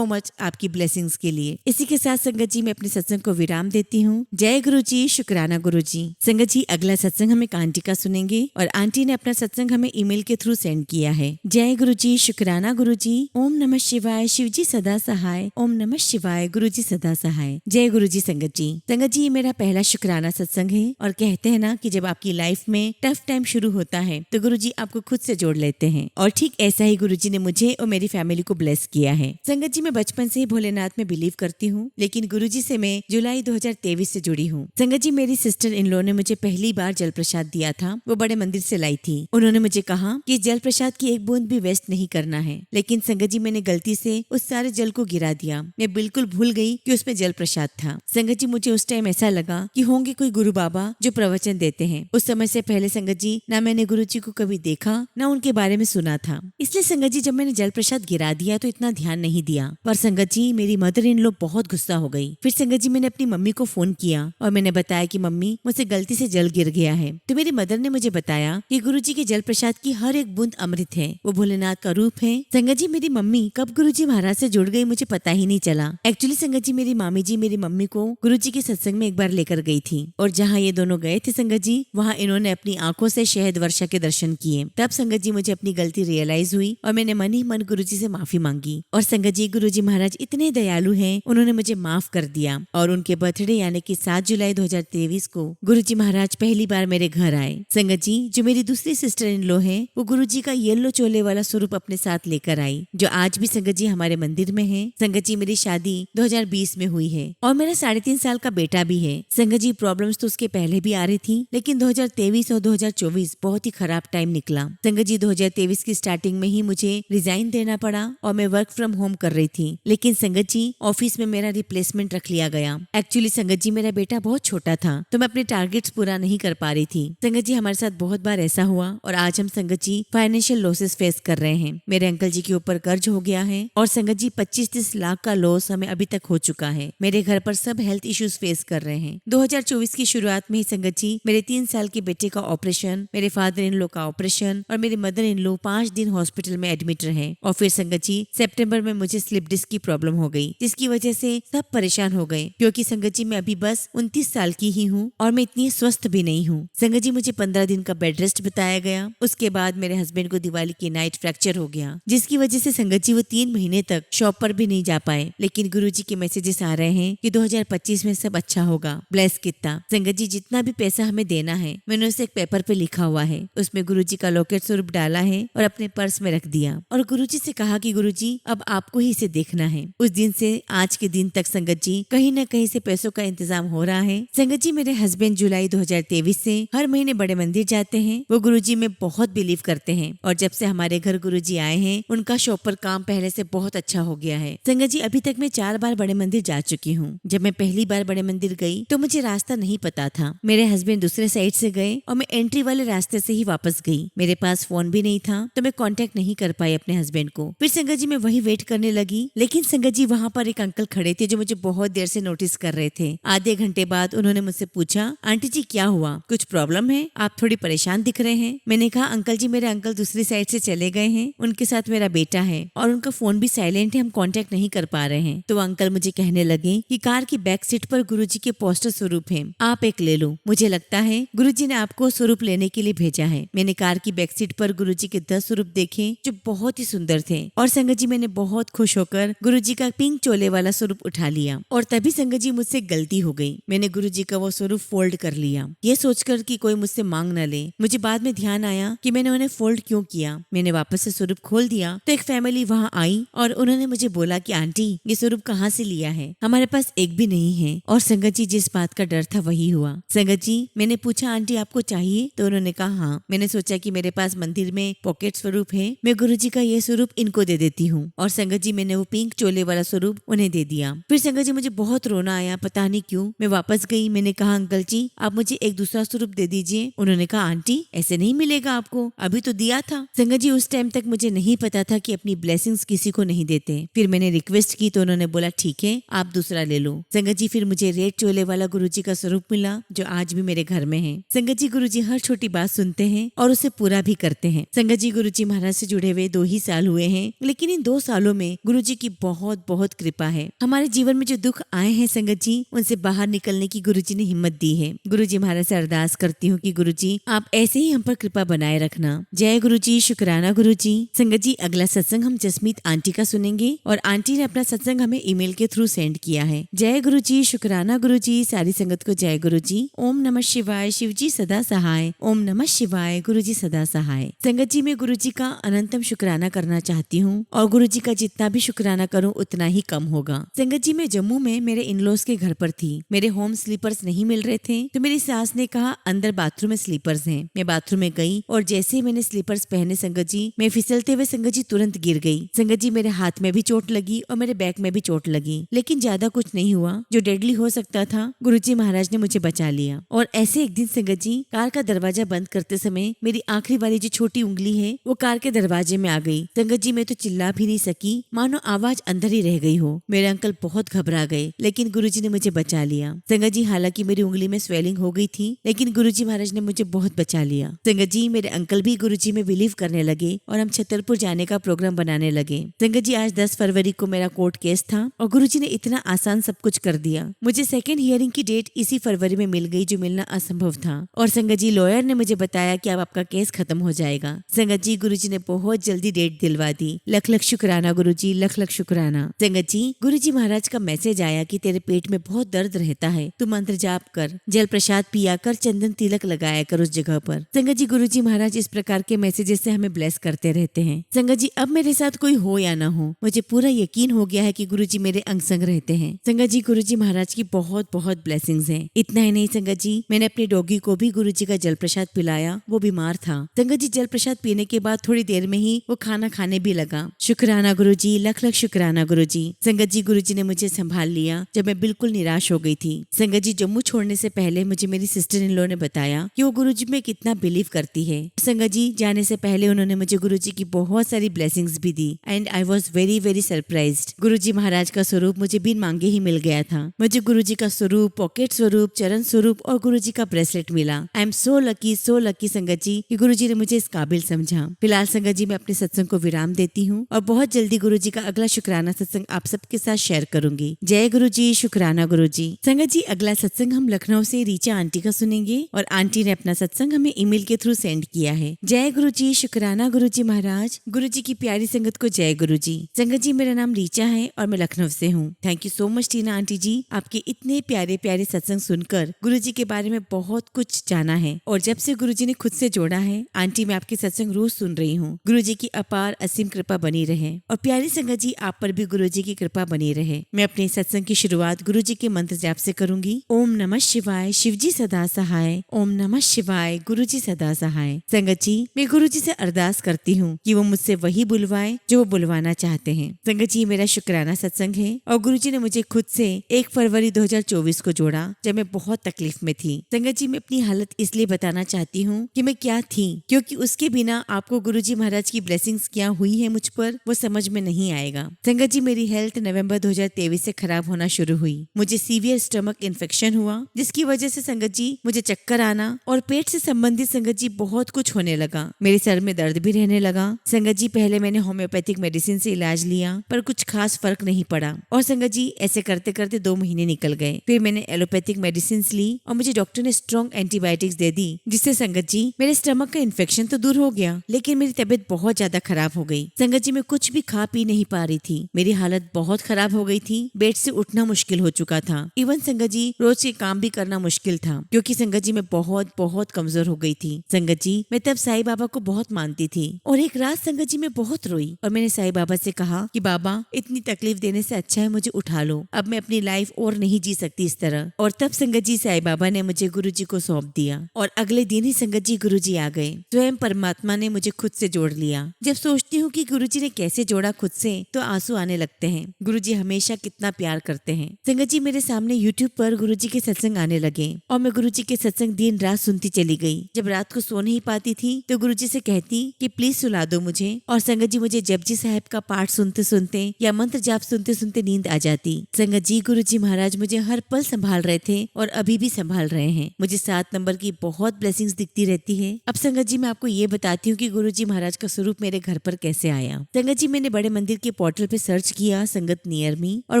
Speaker 1: मच आपकी ब्लेसिंग्स के लिए। इसी के साथ संगत जी मैं अपने सत्संग को विराम देती हूँ। जय गुरुजी, शुक्राना गुरुजी। संगत जी, अगला सत्संग हम एक आंटी का सुनेंगे और आंटी ने अपना सत्संग हमें ईमेल के थ्रू सेंड किया है। जय गुरुजी, शुक्राना गुरुजी। ओम नमः शिवाय, शिवजी सदा सहाय। ओम नमः शिवाय, गुरुजी सदा सहाय। जय गुरुजी। संगत जी, ये मेरा पहला शुक्राना सत्संग है और कहते हैं ना कि जब आपकी लाइफ में टफ टाइम शुरू होता है तो गुरुजी आपको खुद से जोड़ लेते हैं, और ठीक ऐसा ही गुरुजी ने मुझे और मेरी फैमिली को ब्लेस किया है। संगत जी, मैं बचपन से ही भोलेनाथ में बिलीव करती हूँ, लेकिन गुरुजी से मैं जुलाई 2023 से जुड़ी हूँ। संगत जी, मेरी सिस्टर इन लॉ ने मुझे पहली बार जल प्रसाद दिया था, वो बड़े मंदिर से लाई थी। उन्होंने मुझे कहा कि जल प्रसाद की एक बूंद भी वेस्ट नहीं करना है, लेकिन संगत जी मैंने गलती से उस सारे जल को गिरा दिया। मैं बिल्कुल भूल गई कि उसमें जल प्रसाद था। संगत जी, मुझे उस टाइम ऐसा लगा कि होंगे कोई गुरु बाबा जो प्रवचन देते हैं। उस समय से पहले संगत जी ना मैंने गुरुजी को कभी देखा, ना उनके बारे में सुना था। इसलिए संगत जी, जब मैंने जल प्रसाद गिरा दिया तो इतना ध्यान नहीं दिया। पर संगत जी, मेरी मदर इन लॉ बहुत गुस्सा हो गई। फिर संगत जी मैंने अपनी मम्मी को फोन किया और मैंने बताया कि मम्मी, मुझसे गलती से जल गिर गया है। तो मेरी मदर ने मुझे बताया कि गुरुजी के जल प्रसाद की हर एक बूंद अमृत है, वो भोलेनाथ का रूप है। संगत जी, मेरी मम्मी कब गुरुजी महाराज से जुड़ गई मुझे पता ही नहीं चला। एक्चुअली संगत जी, मेरी मामी जी मेरी मम्मी को गुरुजी के सत्संग में एक बार लेकर गई थी, और जहाँ ये दोनों गए थे संगत जी, वहाँ इन्होंने अपनी आंखों से शहद वर्षा के दर्शन किए। तब संगत जी मुझे अपनी गलती रियलाइज हुई और मैंने मन ही मन गुरुजी से माफी मांगी। और संगत जी, गुरुजी महाराज इतने दयालु हैं, उन्होंने मुझे माफ कर दिया। और उनके बर्थडे यानी कि 7 जुलाई 2023 को गुरुजी महाराज पहली बार मेरे घर आए। संगत जी, जो मेरी दूसरी सिस्टर इन लॉ है, वो गुरुजी का येलो चोले वाला स्वरूप अपने साथ लेकर आई, जो आज भी संगत जी हमारे मंदिर में है। संगत जी, मेरी शादी 2020 में हुई है और मेरा 3.5 साल का बेटा भी है। संगत जी, प्रॉब्लम्स तो उसके पहले भी आ रही थी, लेकिन 2023 और 2024 बहुत ही खराब टाइम निकला। संगत जी, 2023 की स्टार्टिंग में ही मुझे रिजाइन देना पड़ा और मैं वर्क फ्रॉम होम कर रही थी, लेकिन संगत जी ऑफिस में मेरा रिप्लेसमेंट रख लिया गया। एक्चुअली संगत जी, मेरा बेटा बहुत छोटा था तो मैं अपने टारगेट्स पूरा नहीं कर पा रही थी। संगत जी, हमारे साथ बहुत बार ऐसा हुआ और आज हम संगत जी फाइनेंशियल लॉसेस फेस कर रहे हैं। मेरे अंकल जी के ऊपर कर्ज हो गया है और संगत जी 25-30 लाख का लॉस हमें अभी तक हो चुका है। मेरे घर पर सब हेल्थ इश्यूज फेस कर रहे हैं। 2024 की शुरुआत में ही संगत जी मेरे 3 साल के बेटे का ऑपरेशन, मेरे फादर इन लॉ का ऑपरेशन और मेरे मदर इन लॉ 5 दिन हॉस्पिटल में एडमिट रहे। और फिर संगत जी सितंबर में मुझे स्लिप डिस्क की प्रॉब्लम हो गई, जिसकी वजह से सब परेशान हो गए, क्योंकि संगत जी मैं अभी बस 29 साल की ही हूँ और मैं इतनी स्वस्थ भी नहीं हूँ। संगत जी, मुझे 15 दिन का बेड रेस्ट बताया गया। उसके बाद मेरे हस्बैंड को दिवाली की नाइट फ्रैक्चर हो गया, जिसकी वजह से संगत जी वो 3 महीने तक शॉप पर भी नहीं जा पाए। लेकिन गुरुजी के मैसेजेस आ रहे हैं कि 2025 में सब अच्छा होगा। ब्लेस कितना संगत जी, जितना भी पैसा हमें देना है मैंने उसे एक पेपर पे लिखा हुआ है, उसमें गुरुजी का लॉकेट स्वरूप डाला है और अपने पर्स में रख दिया और गुरुजी से कहा कि गुरुजी अब आपको ही इसे देखना है। उस दिन से आज के दिन तक संगत जी कहीं न कहीं से पैसों का इंतजाम हो रहा है। संगत जी, मेरे हस्बैंड जुलाई 2023 से हर महीने बड़े मंदिर जाते हैं। वो गुरुजी में बहुत बिलीव करते हैं और जब से हमारे घर गुरुजी आए हैं उनका शॉप पर काम पहले से बहुत अच्छा हो गया है। संगत जी, अभी तक मैं 4 बार बड़े मंदिर जा चुकी हूँ। जब मैं पहली बार बड़े मंदिर गई तो मुझे रास्ता नहीं पता था। मेरे हस्बैंड दूसरे साइड से गए और मैं एंट्री वाले रास्ते से ही वापस गई। मेरे पास फोन भी नहीं था तो मैं कांटेक्ट नहीं कर पाई अपने हस्बैंड को। फिर संगत जी मैं वही वेट करने लगी, लेकिन संगत जी वहाँ पर एक अंकल खड़े थे जो मुझे बहुत देर से नोटिस कर रहे थे। आधे घंटे बाद उन्होंने मुझसे पूछा, आंटी जी क्या हुआ, कुछ प्रॉब्लम है, आप थोड़ी परेशान दिख रहे हैं। मैंने कहा, अंकल जी मेरे अंकल दूसरी साइड से चले गए हैं, उनके साथ मेरा बेटा है और उनका फोन भी साइलेंट है, हम कांटेक्ट नहीं कर पा रहे हैं। तो अंकल मुझे कहने लगे कि कार की बैक सीट पर गुरुजी के पोस्टर स्वरूप है, आप एक ले लो, मुझे लगता है गुरुजी ने आपको स्वरूप लेने के लिए भेजा है। मैंने कार की बैक सीट पर गुरुजी के 10 स्वरूप देखे जो बहुत ही सुंदर थे और संगत जी मैंने बहुत खुश होकर गुरुजी का पिंक चोले वाला स्वरूप उठा लिया। और तभी संगत जी मुझसे गलती हो गई, मैंने गुरुजी का वो स्वरूप फोल्ड कर लिया, ये सोचकर कि कोई मुझसे मांग न ले। मुझे बाद में ध्यान आया कि मैंने उन्हें फोल्ड क्यों किया। मैंने वापस से स्वरूप खोल दिया तो एक फैमिली वहाँ आई और उन्होंने मुझे बोला कि आंटी ये स्वरूप कहाँ से लिया है, हमारे पास एक भी नहीं है। और संगत जी जिस बात का डर था वही हुआ। संगत जी मैंने पूछा आंटी आपको चाहिए, तो उन्होंने कहा हाँ। मैंने सोचा कि मेरे पास मंदिर में पॉकेट स्वरूप है, मैं गुरुजी का ये स्वरूप इनको दे देती हूँ। और संगत जी मैंने वो पिंक चोले वाला स्वरूप उन्हें दे दिया। फिर संगत जी मुझे बहुत रोना आया, पता नहीं क्यों। मैं वापस गई, मैंने कहा अंकल जी आप मुझे एक दूसरा स्वरूप दे दीजिए। उन्होंने कहा आंटी ऐसे नहीं मिलेगा आपको, अभी तो दिया था। संगत जी उस टाइम तक मुझे नहीं पता था कि अपनी ब्लेसिंग्स किसी को नहीं देते। फिर मैंने रिक्वेस्ट की तो उन्होंने बोला ठीक है आप दूसरा ले लो। संगत जी फिर मुझे रेड चोले वाला गुरुजी का स्वरूप मिला जो आज भी मेरे घर में है। संगत जी गुरुजी हर छोटी बात सुनते हैं और उसे पूरा भी करते हैं। संगत जी गुरुजी महाराज से जुड़े हुए 2 ही साल हुए हैं, लेकिन इन 2 सालों में गुरुजी की बहुत बहुत कृपा है। हमारे जीवन में जो दुख आए हैं संगत जी उनसे बाहर निकलने की गुरुजी ने हिम्मत दी है। गुरुजी महाराज से अरदास करती हूँ कि गुरुजी आप ऐसे ही हम पर कृपा बनाए रखना। जय गुरुजी, शुक्राना गुरुजी। संगत जी अगला सत्संग हम जसमीत आंटी का सुनेंगे और आंटी ने अपना सत्संग हमें ईमेल के थ्रू सेंड किया है। जय गुरुजी, शुक्राना गुरुजी। सारी संगत को जय गुरुजी। ओम नमः शिवाय, शिवजी सदा सहाय। ओम नमः शिवाय, गुरुजी सदा सहाय। संगत जी मैं गुरुजी का अनंतम शुक्राना करना चाहती हूँ और गुरुजी का जितना भी शुक्राना करूँ उतना ही कम होगा। संगत जी मैं जम्मू में मेरे इन-लॉज के घर पर थी। मेरे होम स्लीपर्स नहीं मिल रहे थे तो मेरी सास ने कहा अंदर बाथरूम में स्लीपर्स हैं। मैं बाथरूम में गई और जैसे ही मैंने स्लीपर्स पहने संगत जी मैं फिसलते हुए संगत जी तुरंत गिर गई। संगत जी मेरे हाथ में भी चोट लगी और मेरे बैक में भी चोट लगी, लेकिन ज्यादा कुछ नहीं हुआ। जो डेडली हो सकता था गुरुजी महाराज ने मुझे बचा लिया। और ऐसे एक दिन संगत जी कार का दरवाजा बंद करते समय मेरी आखिरी वाली जो छोटी उंगली है वो कार के दरवाजे में आ गई। संगत जी मैं तो चिल्ला भी नहीं सकी, मानो आवाज अंदर ही रह गई हो। मेरे अंकल बहुत घबरा गए, लेकिन गुरुजी ने मुझे बचा लिया। संगत जी हालांकि मेरी उंगली में स्वेलिंग हो गई थी, लेकिन गुरुजी महाराज ने मुझे बहुत बचा लिया। संगत जी मेरे अंकल भी गुरुजी में बिलीव करने लगे और हम छतरपुर जाने का प्रोग्राम बनाने लगे। संगत जी आज 10 फरवरी को मेरा कोर्ट केस था और गुरुजी ने इतना आसान सब कुछ कर दिया। मुझे सेकंड हियरिंग की डेट इसी फरवरी में मिल गई जो मिलना असंभव था। और संगत जी लॉयर ने मुझे बताया कि अब आपका केस खत्म हो जाएगा। संगत जी गुरुजी ने बहुत जल्दी डेट दिलवा दी। लख लख शुक्राना गुरुजी, लख लख शुक्राना। संगत जी गुरुजी महाराज का मैसेज आया कि तेरे पेट में बहुत दर्द रहता है, तू मंत्र जाप कर, जल प्रसाद पिया कर, चंदन तिलक लगाया कर उस जगह पर। संगत जी गुरुजी महाराज इस प्रकार के मैसेजेस से हमें ब्लेस करते रहते हैं। संगत जी अब मेरे साथ कोई हो या ना हो मुझे पूरा यकीन हो गया है कि गुरुजी मेरे अंग संग रहते हैं। संगत जी गुरुजी महाराज की बहुत बहुत ब्लेसिंग्स हैं। इतना ही नहीं संगत जी मैंने अपने डॉगी को भी गुरुजी का जल प्रसाद पिलाया, वो बीमार था। संगत जी जल प्रसाद पीने के बाद थोड़ी देर में ही वो खाना खाने भी लगा। शुक्राना गुरुजी, लख लख शुक्राना गुरुजी। संगत जी गुरुजी ने मुझे संभाल लिया जब मैं बिल्कुल निराश हो गई थी। संगत जी जम्मू छोड़ने से पहले मुझे मेरी सिस्टर इन लॉ ने बताया कि वो गुरुजी में कितना बिलीव करती है। संगत जी जाने से पहले उन्होंने मुझे गुरुजी की बहुत सारी ब्लेसिंग्स भी दी and I was very very surprised. Guruji महाराज का स्वरूप मुझे बिन मांगे ही मिल गया था। मुझे गुरुजी का स्वरूप, पॉकेट स्वरूप, चरण स्वरूप और गुरुजी का ब्रेसलेट मिला। आई एम सो लकी संगत जी कि गुरुजी ने मुझे इस काबिल समझा। फिलहाल संगत जी मैं अपने सत्संग को विराम देती हूँ और बहुत जल्दी गुरुजी का अगला शुक्राना सत्संग आप सबके साथ शेयर करूंगी। जय गुरुजी, शुक्राना गुरुजी। संगत जी अगला सत्संग हम लखनऊ से रीचा आंटी का सुनेंगे और आंटी ने अपना सत्संग हमें ईमेल के थ्रू सेंड किया है। जय गुरुजी, शुक्राना गुरुजी महाराज। गुरुजी की प्यारी संगत को जय गुरुजी। संगत जी मेरा नाम रीचा है और मैं लखनऊ से हूँ। Thank you so much Tina aunty ji, आपके इतने प्यारे प्यारे सत्संग सुनकर गुरुजी के बारे में बहुत कुछ जाना है और जब से गुरुजी ने खुद से जोड़ा है आंटी मैं आपके सत्संग रोज सुन रही हूँ। गुरुजी की अपार असीम कृपा बनी रहे और प्यारी संगत जी आप पर भी गुरुजी की कृपा बनी रहे। मैं अपने सत्संग की शुरुआत गुरुजी के मंत्र जाप से करूंगी। ओम नमः शिवाय, शिवजी सदा सहाय। ओम नमः शिवाय, गुरुजी सदा सहाय। संगत जी मैं गुरुजी से अरदास करती हूँ कि वो मुझसे वही बुलवाए जो वो बुलवाना चाहते हैं। संगत जी मेरा शुक्राना सत्संग है और गुरुजी ने मुझे खुद से 1 फरवरी 2024 को जोड़ा जब मैं बहुत तकलीफ में थी। संगत जी मैं अपनी हालत इसलिए बताना चाहती हूँ कि मैं क्या थी, क्योंकि उसके बिना आपको गुरुजी महाराज की ब्लेसिंग्स क्या हुई है मुझ पर वो समझ में नहीं आएगा। संगत जी मेरी हेल्थ नवंबर 2023 से खराब होना शुरू हुई। मुझे सीवियर स्टमक इन्फेक्शन हुआ जिसकी वजह से संगत जी मुझे चक्कर आना और पेट से संबंधित संगत जी बहुत कुछ होने लगा। मेरे सर में दर्द भी रहने लगा। संगत जी पहले मैंने होम्योपैथिक मेडिसिन से इलाज लिया पर कुछ खास फर्क नहीं पड़ा और संगत जी ऐसे करते करते 2 महीने निकल गए। फिर मैंने एलोपैथिक मेडिसिन ली और मुझे डॉक्टर ने स्ट्रॉन्ग एंटीबायोटिक्स दे दी जिससे संगत जी मेरे स्टमक का इन्फेक्शन तो दूर हो गया लेकिन मेरी तबीयत बहुत ज्यादा खराब हो गई। संगत जी मैं कुछ भी खा पी नहीं पा रही थी। मेरी हालत बहुत खराब हो गई थी। बेड से उठना मुश्किल हो चुका था। इवन संगत जी रोज के काम भी करना मुश्किल था क्योंकि संगत जी मैं बहुत बहुत कमजोर हो गई थी। संगत जी, मैं तब साईं बाबा को बहुत मानती थी और एक रात संगत जी मैं बहुत रोई और मैंने साईं बाबा से कहा कि बाबा, इतनी तकलीफ देने से अच्छा है मुझे उठा लो, अब मैं अपनी लाइफ और नहीं जी सकती इस तरह। और तब संगत जी साईं बाबा ने मुझे गुरुजी को सौंप दिया और अगले दिन ही संगत जी गुरुजी आ गए। स्वयं परमात्मा ने मुझे खुद से जोड़ लिया। जब सोचती हूँ कि गुरुजी ने कैसे जोड़ा खुद से तो आंसू आने लगते हैं। गुरुजी हमेशा कितना प्यार करते हैं। संगत जी, मेरे सामने यूट्यूब पर गुरुजी के सत्संग आने लगे और मैं गुरुजी के सत्संग दिन रात सुनती चली गई। जब रात को सो नहीं पाती थी तो गुरुजी से कहती कि प्लीज सुला दो मुझे, और संगत जी मुझे जपजी साहब का पाठ सुनते सुनते या मंत्र जाप सुनते सुनते नींद आ जाती। संगत जी, गुरुजी महाराज मुझे हर पल संभाल रहे थे और अभी भी संभाल रहे हैं। मुझे 7 नंबर की बहुत ब्लेसिंग्स दिखती रहती है। अब संगत जी मैं आपको ये बताती हूँ कि गुरुजी महाराज का स्वरूप मेरे घर पर कैसे आया। संगत जी, मैंने बड़े मंदिर के पोर्टल पे सर्च किया संगत नियर मी, और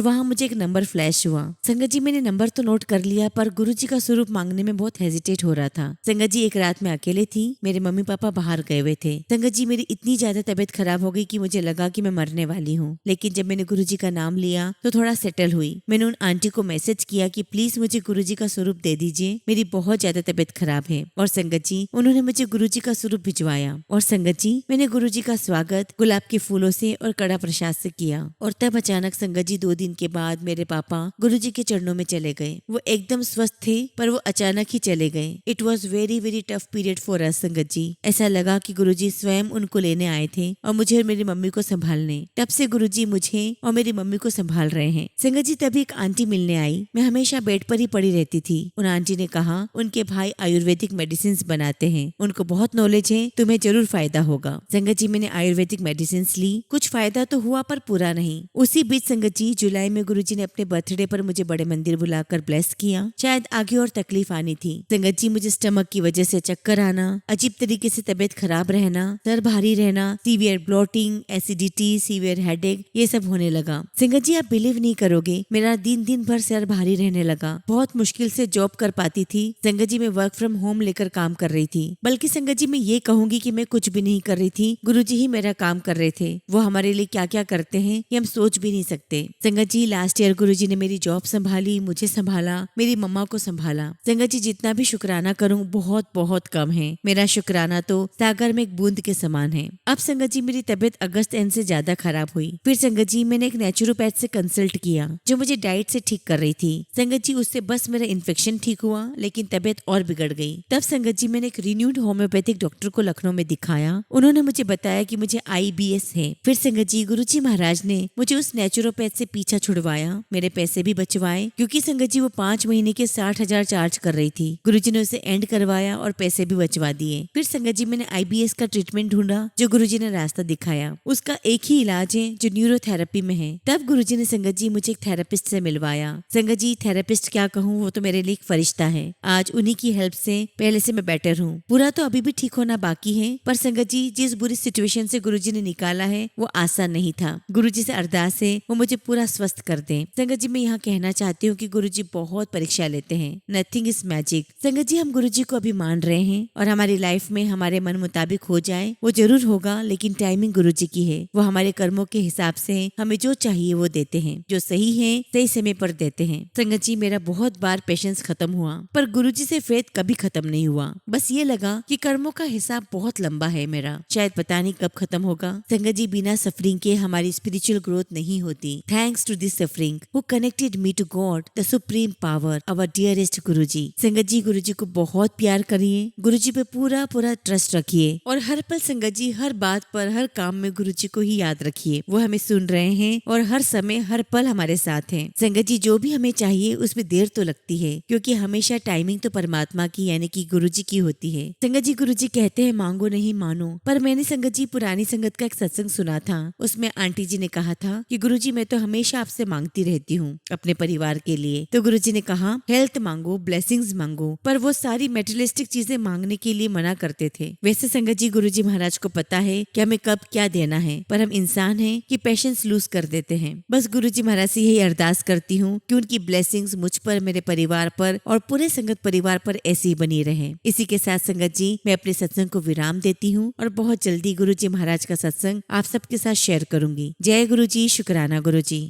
Speaker 1: वहाँ मुझे एक नंबर फ्लैश हुआ। संगत जी, मैंने नंबर तो नोट कर लिया पर गुरुजी का स्वरूप मांगने में बहुत हेजिटेट हो रहा था। संगत जी, एक रात में अकेले थी, मेरे मम्मी पापा बाहर गए हुए थे। संगत जी, मेरी इतनी ज्यादा तबीयत खराब हो गई कि मुझे लगा कि मैं मरने वाली हूँ, लेकिन जब मैंने गुरुजी का नाम लिया तो थोड़ा सेटल हुई। मैंने उन आंटी को मैसेज किया कि प्लीज मुझे गुरुजी का स्वरूप दे दीजिए, मेरी बहुत ज्यादा तबीयत खराब है। और संगत जी, उन्होंने मुझे गुरुजी का स्वरूप भिजवाया। और संगत जी, मैंने गुरुजी का स्वागत गुलाब के फूलों से और कड़ा प्रसाद से किया। और तब अचानक संगत जी 2 दिन के बाद मेरे पापा गुरुजी के चरणों में चले गए। वो एकदम स्वस्थ थे पर वो अचानक ही चले गए। It was very very tough period for us संगत जी। ऐसा लगा कि गुरुजी स्वयं उनको लेने आए थे और मुझे और मेरी मम्मी को संभालने। तब से गुरुजी मुझे और मेरी मम्मी को संभाल रहे हैं। संगत जी, तभी एक आंटी मिलने आई। मैं हमेशा बेड पर ही पड़ी रहती थी। उन आंटी ने कहा उनके भाई आयुर्वेदिक मेडिसिन बनाते हैं, उनको बहुत नॉलेज है, तुम्हें जरूर फायदा होगा। संगत जी, मैंने आयुर्वेदिक मेडिसिन ली, कुछ फायदा तो हुआ पर पूरा नहीं। उसी बीच संगत जी, जुलाई में गुरुजी ने अपने बर्थडे पर मुझे बड़े मंदिर बुलाकर ब्लेस किया। शायद आगे और तकलीफ आनी थी। संगत जी, मुझे स्टमक की वजह से चक्कर आना, अजीब तरीके से तबीयत खराब रहना, सर भारी रहना, severe bloating, acidity, severe headache, ये सब होने लगा। संगत जी, आप बिलीव नहीं करोगे, मेरा दिन दिन भर सर भारी रहने लगा। बहुत मुश्किल से जॉब कर पाती थी। संगत जी, मैं वर्क फ्रॉम होम लेकर काम कर रही थी। बल्कि संगत जी, मैं ये कहूंगी कि मैं कुछ भी नहीं कर रही थी, गुरुजी ही मेरा काम कर रहे थे। वो हमारे लिए क्या क्या करते हैं ये हम सोच भी नहीं सकते। संगत जी, लास्ट ईयर गुरुजी ने मेरी जॉब संभाली, मुझे संभाला, मेरी मम्मा को संभाला। संगत जी, जितना भी शुक्राना करूं बहुत बहुत कम है। मेरा शुक्राना तो सागर में एक बूंद के समान है। अब संगत जी, मेरी तबीयत अगस्त एंड से ज्यादा खराब हुई। फिर संगत जी, मैंने एक नेचुरोपैथ से कंसल्ट किया जो मुझे डाइट से ठीक कर रही थी। संगत जी, उससे बस मेरा इन्फेक्शन ठीक हुआ लेकिन तबीयत और बिगड़ गई। तब संगत जी, मैंने एक रिन्यूड होम्योपैथिक डॉक्टर को लखनऊ में दिखाया। उन्होंने मुझे बताया कि मुझे IBS है। फिर संगत जी, गुरुजी महाराज ने मुझे उस नेचुरोपैथ से पीछा छुड़वाया, मेरे पैसे भी बचवाए, क्योंकि संगत जी वो 5 महीने के 60,000 चार्ज कर रही थी। गुरुजी ने उसे एंड करवाया और पैसे भी बचवा दिए। फिर संगत जी, मैंने IBS का ट्रीटमेंट ढूंढा जो गुरुजी ने रास्ता दिखाया। उसका एक ही इलाज है जो न्यूरोथेरेपी में है। तब गुरुजी ने संगत जी मुझे एक थेरेपिस्ट से मिलवाया। संगत जी, थेरेपिस्ट क्या कहूँ, वो तो मेरे लिए एक फरिश्ता है। आज उन्हीं की हेल्प से पहले से मैं बेटर हूँ। पूरा तो अभी भी ठीक होना बाकी है, पर संगत जी, जिस बुरी सिचुएशन से गुरुजी ने निकाला है वो आसान नहीं था। गुरुजी से अरदास है वो मुझे पूरा स्वस्थ कर दें। संगत जी, मैं यहाँ कहना चाहती हूँ कि गुरुजी बहुत परीक्षा लेते हैं। Nothing is magic. संगत जी, हम गुरुजी को अभी मान रहे हैं और हमारी लाइफ में हमारे मन मुताबिक हो जाए वो जरूर होगा, लेकिन टाइमिंग गुरुजी की है। वो हमारे कर्मों के हिसाब से हमें जो चाहिए वो देते हैं, जो सही है सही समय पर देते हैं। संगत जी, मेरा बहुत बार पेशेंस खत्म हुआ पर गुरुजी से फेथ कभी खत्म नहीं हुआ। बस ये लगा कि कर्मों का हिसाब बहुत लंबा है मेरा, शायद पता नहीं कब खत्म होगा। संगत जी, बिना सफरिंग के हमारी स्पिरिचुअल ग्रोथ नहीं होती। Thanks to this suffering who connected me to God the supreme power, our dearest Guruji. Sangat ji, गुरुजी को बहुत प्यार करिए, गुरुजी पे पूरा पूरा ट्रस्ट रखिए और हर पल संगत जी, हर बात पर, हर काम में गुरुजी को ही याद रखिए। वो हमें सुन रहे हैं और हर समय हर पल हमारे साथ हैं। संगत जी, जो भी हमें चाहिए उसमें देर तो लगती है, क्योंकि हमेशा टाइमिंग तो परमात्मा की यानी कि गुरुजी की होती है। संगत जी, गुरुजी कहते हैं मांगो नहीं मानो, पर मैंने संगत जी पुरानी संगत का एक सत्संग सुना था। उसमें आंटी जी ने कहा था कि गुरुजी, मैं तो हमेशा आपसे मांगती रहती हूँ अपने परिवार के लिए। तो गुरुजी ने कहा हेल्थ मांगो, ब्लेसिंग्स मांगो, पर वो सारी मेटेरियलिस्टिक चीजें मांगने के लिए मना करते थे। वैसे संगत जी, गुरुजी महाराज को पता है कि हमें कब क्या देना है, पर हम इंसान हैं कि पेशेंस लूज कर देते हैं। बस गुरुजी महाराज से यही अरदास करती हूँ कि उनकी ब्लेसिंग्स मुझ पर, मेरे परिवार पर और पूरे संगत परिवार पर ऐसी ही बनी रहे। इसी के साथ संगत जी, मैं अपने सत्संग को विराम देती हूँ और बहुत जल्दी गुरुजी महाराज का सत्संग आप सबके साथ शेयर करूंगी। जय गुरुजी, शुक्राना गुरुजी।